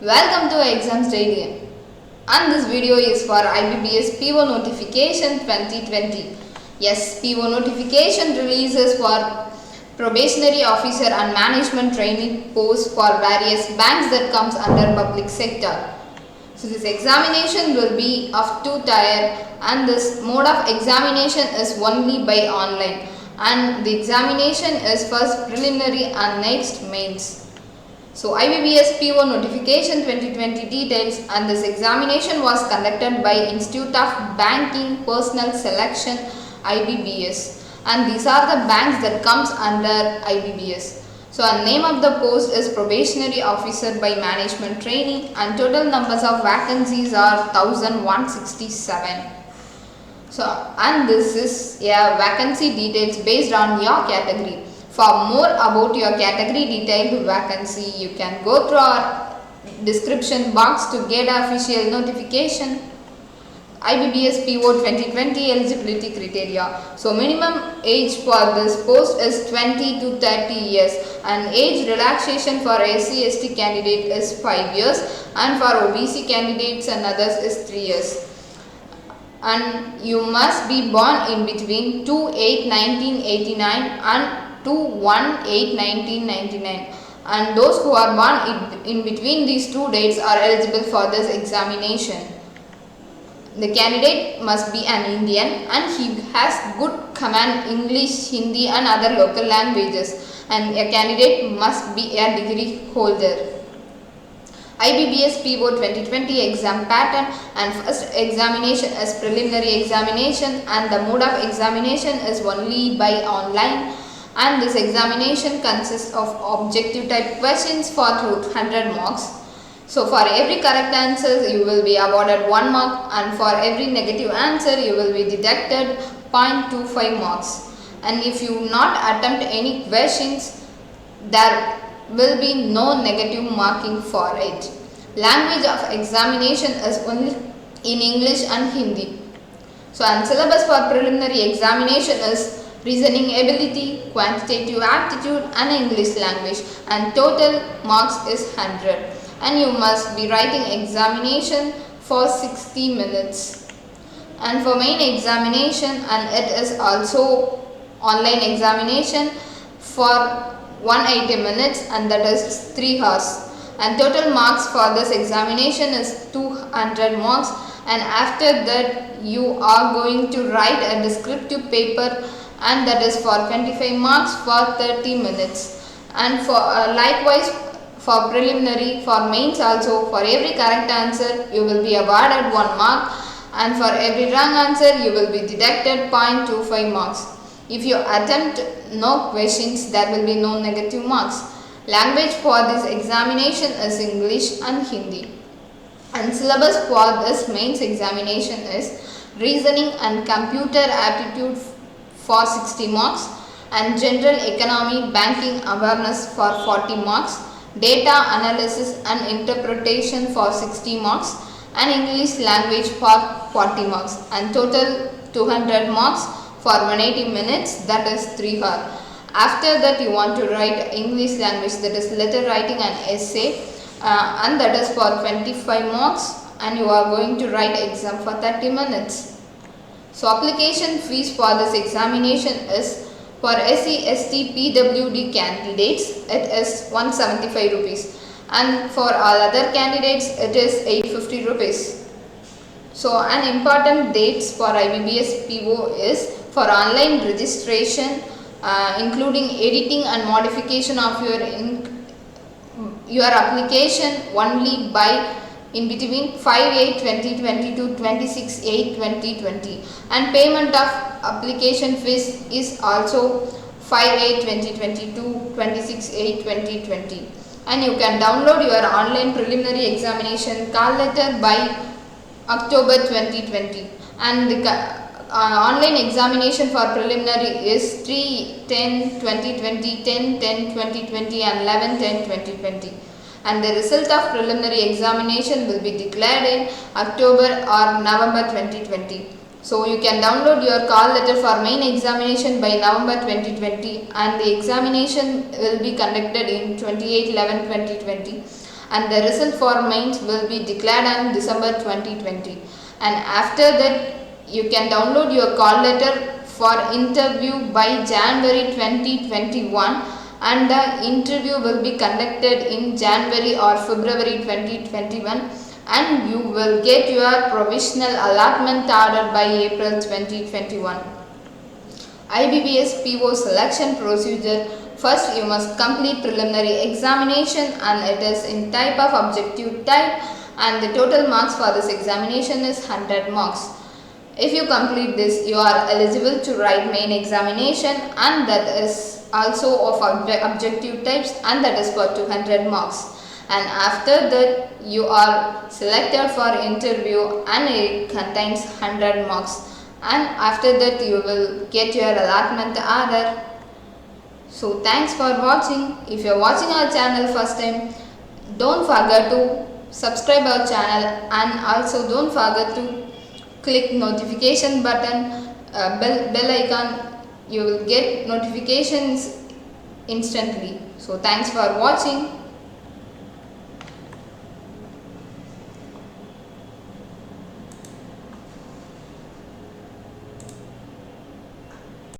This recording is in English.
Welcome to Exams Daily, and this video is for IBPS PO Notification 2020. Yes, PO Notification releases for probationary officer and management training posts for various banks that comes under public sector. So this examination will be of two-tier, and this mode of examination is only by online, and the examination is first preliminary and next mains. So IBPS PO Notification 2020 details, and this examination was conducted by Institute of Banking Personnel Selection IBPS, and these are the banks that comes under IBPS. So the name of the post is Probationary Officer by Management Training, and total numbers of vacancies are 1167. So, and this is a vacancy details based on your category. For more about your category detailed vacancy, you can go through our description box to get official notification. IBPS PO 2020 eligibility criteria. So minimum age for this post is 20 to 30 years, and age relaxation for SC/ST candidate is 5 years, and for OBC candidates and others is 3 years. And you must be born in between 2/8/1989 and 2/1/8/1999, and those who are born in between these two dates are eligible for this examination. The candidate must be an Indian, and he has good command English, Hindi and other local languages, and a candidate must be a degree holder. IBPS PO 2020 exam pattern, and first examination is preliminary examination, and the mode of examination is only by online, and this examination consists of objective type questions for 100 marks. So for every correct answer you will be awarded 1 mark, and for every negative answer you will be deducted 0.25 marks, and if you not attempt any questions there will be no negative marking for it. Language of examination is only in English and Hindi. So and syllabus for preliminary examination is reasoning ability, quantitative aptitude and English language, and total marks is 100, and you must be writing examination for 60 minutes. And for main examination, and it is also online examination for 180 minutes, and that is 3 hours, and total marks for this examination is 200 marks, and after that you are going to write a descriptive paper, and that is for 25 marks for 30 minutes. And for likewise for preliminary, for mains also, for every correct answer you will be awarded 1 mark, and for every wrong answer you will be deducted 0.25 marks. If you attempt no questions, there will be no negative marks. Language for this examination is English and Hindi. And syllabus for this mains examination is reasoning and computer aptitude for 60 marks, and general economy banking awareness for 40 marks, data analysis and interpretation for 60 marks, and English language for 40 marks, and total 200 marks for 180 minutes, that is 3 hours. After that you want to write English language, that is letter writing and essay, and that is for 25 marks, and you are going to write exam for 30 minutes. So application fees for this examination is for SC/ST PWD candidates it is 175 rupees, and for all other candidates it is 850 rupees. So an important dates for IBPS PO is for online registration, including editing and modification of your application only by in between 5/8/2020 to 26/8/2020, and payment of application fees is also 5/8/2020 to 26/8/2020, and you can download your online preliminary examination call letter by October 2020, and the online examination for preliminary is 3/10/2020, 10/10/2020 and 11/10/2020, and the result of preliminary examination will be declared in October or November 2020. So you can download your call letter for main examination by November 2020, and the examination will be conducted in 28/11/2020, and the result for mains will be declared on December 2020. And after that you can download your call letter for interview by January 2021, and the interview will be conducted in January or February 2021, and you will get your provisional allotment order by April 2021. IBPS PO selection procedure. First, you must complete preliminary examination, and it is in type of objective type, and the total marks for this examination is 100 marks. If you complete this, you are eligible to write main examination, and that is also of objective types, and that is for 200 marks. And after that you are selected for interview, and it contains 100 marks, and after that you will get your allotment order. So thanks for watching. If you are watching our channel first time, don't forget to subscribe our channel, and also don't forget to click notification button, bell icon. You will get notifications instantly. So thanks for watching.